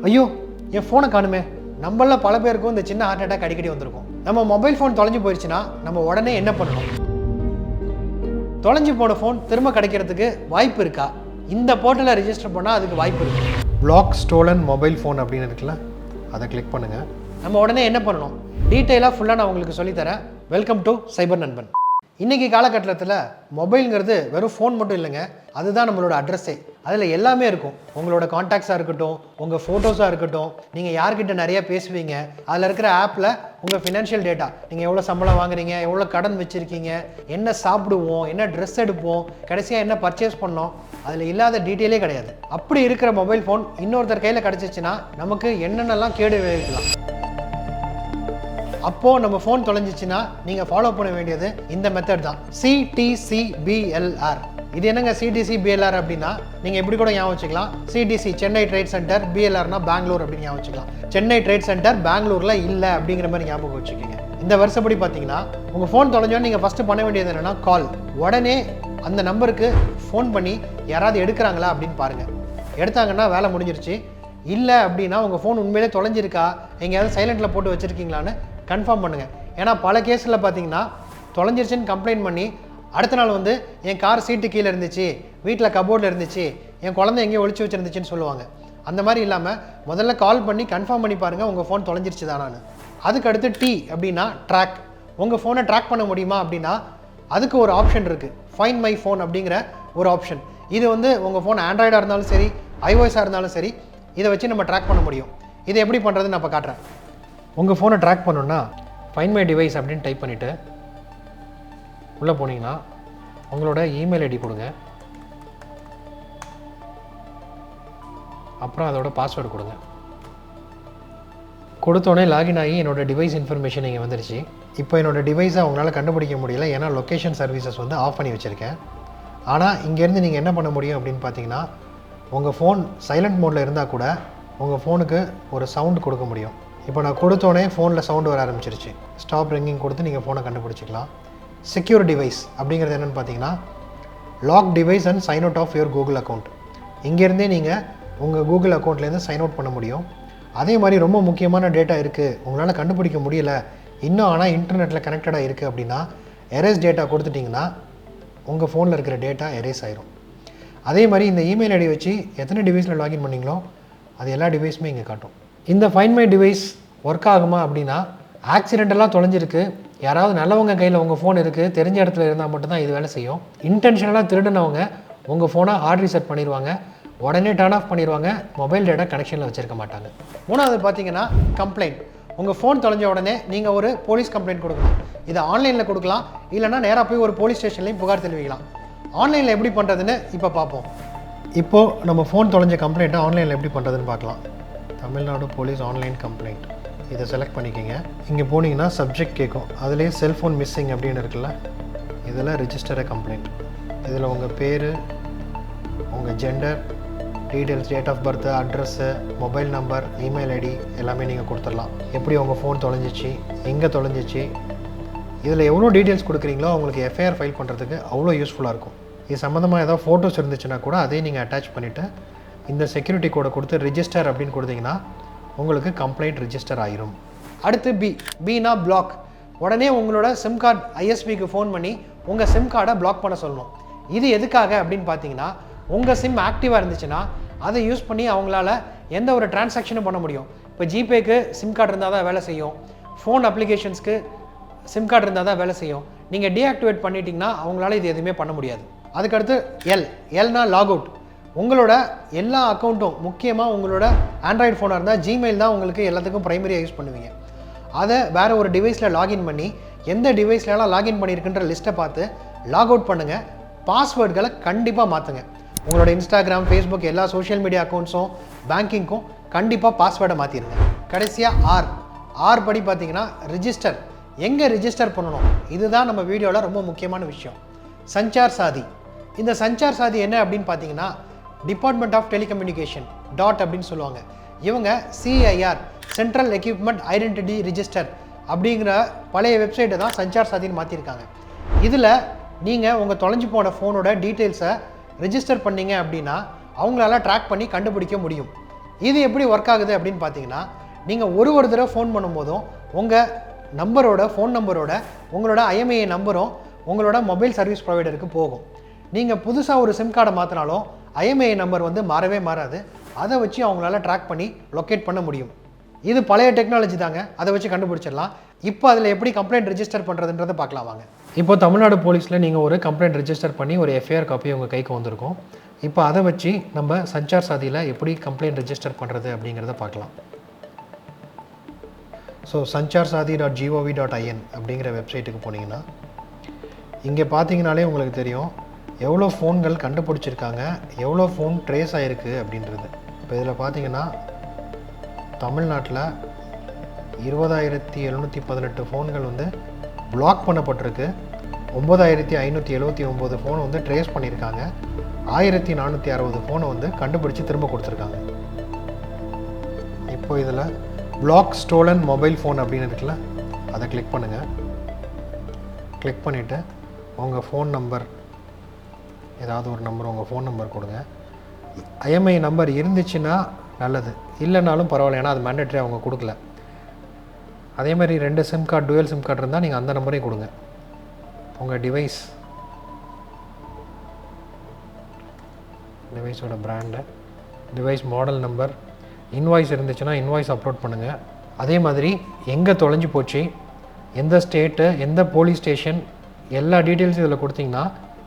ஐயோ என் ஃபோனை காணுமே. நம்மள பல பேருக்கும் இந்த சின்ன ஹார்ட் அட்டாக் அடிக்கடி வந்திருக்கும். நம்ம மொபைல் ஃபோன் தொலைஞ்சு போயிடுச்சுன்னா நம்ம உடனே என்ன பண்ணணும்? தொலைஞ்சு போன ஃபோன் திரும்ப கிடைக்கிறதுக்கு வாய்ப்பு இருக்கா? இந்த போர்ட்டலில் ரிஜிஸ்டர் பண்ணால் அதுக்கு வாய்ப்பு இருக்குது. பிளாக் ஸ்டோலன் மொபைல் ஃபோன் அப்படின்னு இருக்குல்ல, அதை கிளிக் பண்ணுங்கள். நம்ம உடனே என்ன பண்ணணும்? டீட்டெயிலாக ஃபுல்லாக நான் உங்களுக்கு சொல்லித்தரேன். வெல்கம் டு சைபர் நண்பன். இன்றைக்கி காலகட்டத்தில் மொபைலுங்கிறது வெறும் ஃபோன் மட்டும் இல்லைங்க, அதுதான் நம்மளோட அட்ரஸே. அதில் எல்லாமே இருக்கும். உங்களோட கான்டாக்ட்ஸாக இருக்கட்டும், உங்கள் ஃபோட்டோஸாக இருக்கட்டும், நீங்கள் யார்கிட்ட நிறையா பேசுவீங்க, அதில் இருக்கிற ஆப்பில் உங்கள் ஃபினான்ஷியல் டேட்டா, நீங்கள் எவ்வளோ சம்பளம் வாங்குறீங்க, எவ்வளோ கடன் வச்சுருக்கீங்க, என்ன சாப்பிடுவோம், என்ன ட்ரெஸ் எடுப்போம், கடைசியாக என்ன பர்ச்சேஸ் பண்ணோம், அதில் இல்லாத டீட்டெயிலே கிடையாது. அப்படி இருக்கிற மொபைல் ஃபோன் இன்னொருத்தர் கையில் கிடச்சிச்சின்னா நமக்கு என்னென்னலாம் கேடு விளைவிக்கலாம். அப்போது நம்ம ஃபோன் தொலைஞ்சிச்சின்னா நீங்கள் ஃபாலோ பண்ண வேண்டியது இந்த மெத்தட் தான், CTCBLR. இது என்னங்க CTCBLR அப்படின்னா, நீங்கள் எப்படி கூட ஞாபகம் வச்சுக்கலாம். CTC சென்னை ட்ரேட் சென்டர், BLRனா பெங்களூர் அப்படின்னு ஞாபகம் வச்சுக்கலாம். சென்னை ட்ரேட் சென்டர் பெங்களூரில் இல்லை அப்படிங்கிற மாதிரி ஞாபகம் வச்சுக்கோங்க. இந்த வருஷப்படி பார்த்தீங்கன்னா உங்கள் ஃபோன் தொலைஞ்சோன்னு நீங்கள் ஃபஸ்ட்டு பண்ண வேண்டியது என்னென்னா கால். உடனே அந்த நம்பருக்கு ஃபோன் பண்ணி யாராவது எடுக்கிறாங்களா அப்படின்னு பாருங்கள். எடுத்தாங்கன்னா வேலை முடிஞ்சிருச்சு. இல்லை அப்படின்னா உங்கள் ஃபோன் உண்மையிலே தொலைஞ்சிருக்கா, எங்கேயாவது சைலண்ட்டில் போட்டு வச்சுருக்கீங்களான்னு கன்ஃபார்ம் பண்ணுங்கள். ஏன்னா பல கேஸில் பார்த்தீங்கன்னா தொலைஞ்சிருச்சுன்னு கம்ப்ளைண்ட் பண்ணி அடுத்த நாள் வந்து என் கார் சீட்டு கீழே இருந்துச்சு, வீட்டில் கபோர்டில் இருந்துச்சு, என் குழந்தை எங்கேயோ ஒழிச்சு வச்சுருந்துச்சின்னு சொல்லுவாங்க. அந்த மாதிரி இல்லாமல் முதல்ல கால் பண்ணி கன்ஃபார்ம் பண்ணி பாருங்கள் உங்கள் ஃபோன் தொலைஞ்சிருச்சு தானான்னு. அதுக்கு அடுத்து T அப்படின்னா ட்ராக். உங்கள் ஃபோனை ட்ராக் பண்ண முடியுமா அப்படின்னா அதுக்கு ஒரு ஆப்ஷன் இருக்குது, ஃபைண்ட் மை ஃபோன் அப்படிங்கிற ஒரு ஆப்ஷன். இது வந்து உங்கள் ஃபோன் ஆண்ட்ராய்டாக இருந்தாலும் சரி, iOS-ஆக இருந்தாலும் சரி, இதை வச்சு நம்ம ட்ராக் பண்ண முடியும். இதை எப்படி பண்ணுறதுன்னு நான் இப்போ காட்டுறேன். உங்கள் ஃபோனை ட்ராக் பண்ணணுன்னா ஃபைண்ட் மை டிவைஸ் அப்படின்னு டைப் பண்ணிவிட்டு உள்ளே போனீங்கன்னா உங்களோட இமெயில் ஐடி கொடுங்க. அப்புறம் அதோட பாஸ்வேர்டு கொடுங்க. கொடுத்தோடனே லாகின் ஆகி என்னோடய டிவைஸ் இன்ஃபர்மேஷன் இங்கே வந்துருச்சு. இப்போ என்னோடய டிவைஸை அவங்களால கண்டுபிடிக்க முடியல, ஏன்னா லொக்கேஷன் சர்வீசஸ் வந்து ஆஃப் பண்ணி வச்சுருக்கேன். ஆனால் இங்கேருந்து நீங்கள் என்ன பண்ண முடியும் அப்படின்னு பார்த்தீங்கன்னா, உங்கள் ஃபோன் சைலண்ட் மோடில் இருந்தால் கூட உங்கள் ஃபோனுக்கு ஒரு சவுண்டு கொடுக்க முடியும். இப்போ நான் கொடுத்தோடனே ஃபோனில் சவுண்டு வர ஆரம்பிச்சிருச்சு. ஸ்டாப் ரிங்கிங் கொடுத்து நீங்கள் ஃபோனை கண்டுபிடிச்சிக்கலாம். செக்யூர் டிவைஸ் அப்படிங்கிறது என்னென்னு பார்த்தீங்கன்னா, lock device and sign out of your Google account. இங்கேருந்தே நீங்கள் உங்கள் கூகுள் அக்கௌண்ட்லேருந்து சைன் அவுட் பண்ண முடியும். அதே மாதிரி ரொம்ப முக்கியமான டேட்டா இருக்குது, உங்களால் கண்டுபிடிக்க முடியல இன்னும், ஆனால் இன்டர்நெட்டில் கனெக்டடாக இருக்குது அப்படின்னா எரேஸ் டேட்டா கொடுத்துட்டிங்கன்னா உங்கள் ஃபோனில் இருக்கிற டேட்டா எரேஸ் ஆயிரும். அதே மாதிரி இந்த இமெயில் ஐடி வச்சு எத்தனை டிவைஸில் லாகின் பண்ணிங்களோ அது எல்லா டிவைஸுமே இங்கே காட்டும். இந்த ஃபைண்ட் மை டிவைஸ் ஒர்க் ஆகுமா அப்படின்னா, ஆக்சிடென்டெல்லாம் தொலைஞ்சிருக்கு, யாராவது நல்லவங்க கையில் உங்கள் ஃபோன் இருக்குது, தெரிஞ்ச இடத்துல இருந்தால் மட்டும்தான் இது வேலை செய்யும். இன்டென்ஷனலாக திருடினவங்க உங்கள் ஃபோனை ஹார்ட் ரீசெட் பண்ணிடுவாங்க, உடனே டர்ன் ஆஃப் பண்ணிடுவாங்க, மொபைல் டேட்டா கனெக்ஷனில் வச்சுருக்க மாட்டாங்க. மூணாவது பார்த்தீங்கன்னா கம்ப்ளைண்ட். உங்கள் ஃபோன் தொலைஞ்ச உடனே நீங்கள் ஒரு போலீஸ் கம்ப்ளைண்ட் கொடுக்கணும். இதை ஆன்லைனில் கொடுக்கலாம், இல்லைனா நேராக போய் ஒரு போலீஸ் ஸ்டேஷன்லேயும் புகார் தெரிவிக்கலாம். ஆன்லைனில் எப்படி பண்ணுறதுன்னு இப்போ பார்ப்போம். இப்போது நம்ம ஃபோன் தொலைஞ்ச கம்ப்ளைண்ட்டை ஆன்லைனில் எப்படி பண்ணுறதுன்னு பார்க்கலாம். தமிழ்நாடு போலீஸ் ஆன்லைன் கம்ப்ளைண்ட், இதை செலக்ட் பண்ணிக்கிங்க. இங்கே போனீங்கன்னா சப்ஜெக்ட் கேட்கும், அதிலே செல்ஃபோன் மிஸ்ஸிங் அப்படின்னு இருக்குல்ல, இதில் ரிஜிஸ்டர் கம்ப்ளைண்ட். இதில் உங்கள் பேர், உங்கள் gender details, date of birth, address, mobile number, email ID எல்லாமே நீங்கள் கொடுத்துடலாம். எப்படி உங்கள் ஃபோன் தொலைஞ்சிச்சு, எங்கே தொலைஞ்சிச்சு, இதில் எவ்வளோ டீட்டெயில்ஸ் கொடுக்குறீங்களோ உங்களுக்கு எஃப்ஐஆர் ஃபைல் பண்ணுறதுக்கு அவ்வளோ யூஸ்ஃபுல்லாக இருக்கும். இது சம்மந்தமாக ஏதாவது ஃபோட்டோஸ் இருந்துச்சுன்னா கூட அதையும் நீங்கள் அட்டாச் பண்ணிவிட்டு இந்த செக்யூரிட்டி கோடை கொடுத்து ரிஜிஸ்டர் அப்படின்னு கொடுத்தீங்கன்னா உங்களுக்கு கம்ப்ளைண்ட் ரிஜிஸ்டர் ஆயிரும். அடுத்து பினா பிளாக். உடனே உங்களோட சிம் கார்டு ஐஎஸ்பிக்கு ஃபோன் பண்ணி உங்கள் சிம் கார்டை பிளாக் பண்ண சொல்லணும். இது எதுக்காக அப்படின்னு பார்த்தீங்கன்னா, உங்கள் சிம் ஆக்டிவாக இருந்துச்சுன்னா அதை யூஸ் பண்ணி அவங்களால எந்த ஒரு டிரான்சாக்ஷனும் பண்ண முடியும். இப்போ ஜிபேக்கு சிம் கார்டு இருந்தால் தான் வேலை செய்யும், ஃபோன் அப்ளிகேஷன்ஸ்க்கு சிம் கார்டு இருந்தால் தான் வேலை செய்யும். நீங்கள் டீஆக்டிவேட் பண்ணிட்டீங்கன்னா அவங்களால இது எதுவுமே பண்ண முடியாது. அதுக்கடுத்து எல்னா லாக் அவுட். உங்களோட எல்லா அக்கௌண்ட்டும், முக்கியமாக உங்களோட ஆண்ட்ராய்டு ஃபோனாக இருந்தால் ஜிமெயில் தான் உங்களுக்கு எல்லாத்துக்கும் ப்ரைமரியாக யூஸ் பண்ணுவீங்க. அதை வேறு ஒரு டிவைஸில் லாகின் பண்ணி எந்த டிவைஸ்லாம் லாகின் பண்ணியிருக்குன்ற லிஸ்ட்டை பார்த்து லாக் அவுட் பண்ணுங்கள். பாஸ்வேர்டுகளை கண்டிப்பாக மாற்றுங்க. உங்களோட இன்ஸ்டாகிராம், ஃபேஸ்புக் எல்லா சோஷியல் மீடியா அக்கௌண்ட்ஸும் பேங்கிங்க்கும் கண்டிப்பாக பாஸ்வேர்டை மாற்றிடுங்க. கடைசியாக ஆர் படி பார்த்தீங்கன்னா ரிஜிஸ்டர். எங்கே ரிஜிஸ்டர் பண்ணணும், இதுதான் நம்ம வீடியோவில் ரொம்ப முக்கியமான விஷயம். சஞ்சார் சாதி. இந்த சஞ்சார் சாதி என்ன அப்படின்னு பார்த்தீங்கன்னா, டிபார்ட்மெண்ட் ஆஃப் டெலிகம்யூனிகேஷன் அப்படின்னு சொல்லுவாங்க. இவங்க CIR, central equipment identity register அப்படிங்கிற பழைய வெப்சைட்டை தான் சஞ்சார் சாதின்னு மாற்றிருக்காங்க. இதில் நீங்கள் உங்கள் தொலைஞ்சு போன ஃபோனோட டீட்டெயில்ஸை ரிஜிஸ்டர் பண்ணிங்க அப்படின்னா அவங்களால ட்ராக் பண்ணி கண்டுபிடிக்க முடியும். இது எப்படி ஒர்க் ஆகுது அப்படின்னு பார்த்தீங்கன்னா, நீங்கள் ஒரு தடவை ஃபோன் பண்ணும்போதும் உங்கள் நம்பரோட ஃபோன் நம்பரோட உங்களோட IMEI நம்பரும் உங்களோட மொபைல் சர்வீஸ் ப்ரொவைடருக்கு போகும். நீங்கள் புதுசாக ஒரு சிம் கார்டை மாற்றினாலும் IMEI நம்பர் வந்து மாறவே மாறாது. அதை வச்சு அவங்களால ட்ராக் பண்ணி லொக்கேட் பண்ண முடியும். இது பழைய டெக்னாலஜி தாங்க, அதை வச்சு கண்டுபிடிச்சிடலாம். இப்போ அதில் எப்படி கம்ப்ளைண்ட் ரெஜிஸ்டர் பண்ணுறதுன்றதை பார்க்கலாம் வாங்க. இப்போ தமிழ்நாடு போலீஸில் நீங்கள் ஒரு கம்ப்ளைண்ட் ரெஜிஸ்டர் பண்ணி ஒரு FIR காப்பி உங்கள் கைக்கு வந்திருக்கும். இப்போ அதை வச்சு நம்ம சஞ்சார் சாதியில் எப்படி கம்ப்ளைண்ட் ரெஜிஸ்டர் பண்ணுறது அப்படிங்கிறத பார்க்கலாம். ஸோ sancharsadi.gov.in அப்படிங்கிற வெப்சைட்டுக்கு போனீங்கன்னா இங்கே பார்த்தீங்கனாலே உங்களுக்கு தெரியும் எவ்வளோ ஃபோன்கள் கண்டுபிடிச்சிருக்காங்க, எவ்வளோ ஃபோன் ட்ரேஸ் ஆகிருக்கு அப்படின்றது. இப்போ இதில் பார்த்தீங்கன்னா தமிழ்நாட்டில் 20,718 ஃபோன்கள் வந்து பிளாக் பண்ணப்பட்டிருக்கு. 9,579 ஃபோனை வந்து ட்ரேஸ் பண்ணியிருக்காங்க. 1,460 ஃபோனை வந்து கண்டுபிடிச்சி திரும்ப கொடுத்துருக்காங்க. இப்போ இதில் பிளாக் ஸ்டோலன் மொபைல் ஃபோன் அப்படின்னு இருக்குல்ல, அதை கிளிக் பண்ணுங்கள். கிளிக் பண்ணிவிட்டு உங்கள் ஃபோன் நம்பர், ஏதாவது ஒரு நம்பர், உங்கள் ஃபோன் நம்பர் கொடுங்க. IMEI நம்பர் இருந்துச்சுன்னா நல்லது, இல்லைனாலும் பரவாயில்ல, ஏன்னா அது மேண்டேட்ரி அவங்க கொடுக்கல. அதே மாதிரி 2 sim card, dual sim card இருந்தால் நீங்கள் அந்த நம்பரையும் கொடுங்க. உங்கள் டிவைஸோட brand, device model number, invoice இருந்துச்சுன்னா இன்வாய்ஸ் அப்லோட் பண்ணுங்கள். அதே மாதிரி எங்கே தொலைஞ்சு போச்சு, எந்த ஸ்டேட்டு, எந்த போலீஸ் ஸ்டேஷன், எல்லா டீட்டெயில்ஸும் இதில் கொடுத்தீங்கன்னா,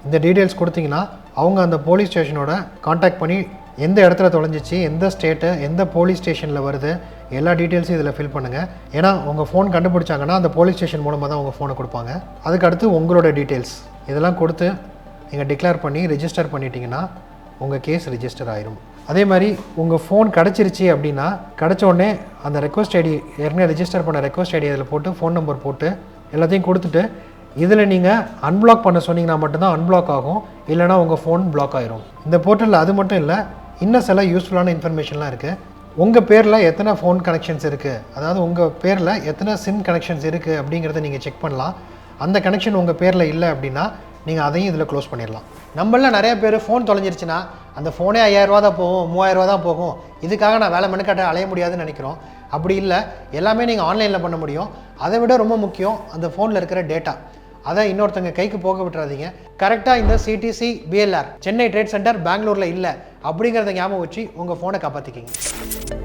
இந்த டீட்டெயில்ஸ் கொடுத்தீங்கன்னா அவங்க அந்த போலீஸ் ஸ்டேஷனோட காண்டாக்ட் பண்ணி எந்த இடத்துல தொலைஞ்சிச்சு, எந்த ஸ்டேட்டு, எந்த போலீஸ் ஸ்டேஷனில் வருது, எல்லா டீட்டெயில்ஸும் இதில் ஃபில் பண்ணுங்கள். ஏன்னா உங்கள் ஃபோன் கண்டுபிடிச்சாங்கன்னா அந்த போலீஸ் ஸ்டேஷன் மூலமாக தான் உங்கள் ஃபோனை கொடுப்பாங்க. அதுக்கடுத்து உங்களோட டீட்டெயில்ஸ் இதெல்லாம் கொடுத்து நீங்கள் டிக்ளேர் பண்ணி ரெஜிஸ்டர் பண்ணிட்டீங்கன்னா உங்கள் கேஸ் ரெஜிஸ்டர் ஆயிரும். அதே மாதிரி உங்கள் ஃபோன் கிடச்சிருச்சு அப்படின்னா கிடச்ச உடனே அந்த ரெக்வஸ்ட் ஐடி, ஏற்கனவே ரெஜிஸ்டர் பண்ண ரெக்வஸ்ட் ஐடி அதில் போட்டு ஃபோன் நம்பர் போட்டு எல்லாத்தையும் கொடுத்துட்டு இதில் நீங்கள் அன்பிளாக் பண்ண சொன்னீங்கன்னா மட்டும்தான் அன்பிளாக் ஆகும், இல்லைனா உங்கள் ஃபோன் பிளாக் ஆயிரும். இந்த போர்ட்டலில் அது மட்டும் இல்லை, இன்னும் சில யூஸ்ஃபுல்லான இன்ஃபர்மேஷன்லாம் இருக்குது. உங்கள் பேரில் எத்தனை ஃபோன் கனெக்ஷன்ஸ் இருக்குது, அதாவது உங்கள் பேரில் எத்தனை சிம் கனெக்ஷன்ஸ் இருக்குது அப்படிங்கிறத நீங்கள் செக் பண்ணலாம். அந்த கனெக்ஷன் உங்கள் பேரில் இல்லை அப்படின்னா நீங்கள் அதையும் இதில் க்ளோஸ் பண்ணிடலாம். நம்மளில் நிறைய பேர் ஃபோன் தொலைஞ்சிருச்சுன்னா அந்த ஃபோனே 5,000 ரூபா தான் போகும், 3,000 ரூபா தான் போகும், இதுக்காக நான் வேலை மெனக்காட்ட அலைய முடியாதுன்னு நினைக்கிறோம். அப்படி இல்லை, எல்லாமே நீங்கள் ஆன்லைனில் பண்ண முடியும். அதை விட ரொம்ப முக்கியம் அந்த ஃபோனில் இருக்கிற டேட்டா, அதை இன்னொருத்தங்க கைக்கு போக விட்டுறாதீங்க. கரெக்டாக இந்த CTC BLR Chennai trade centre பெங்களூரில் இல்லை அப்படிங்கிறத ஞாபகம் வச்சு உங்கள் ஃபோனை காப்பாற்றிக்கிங்க.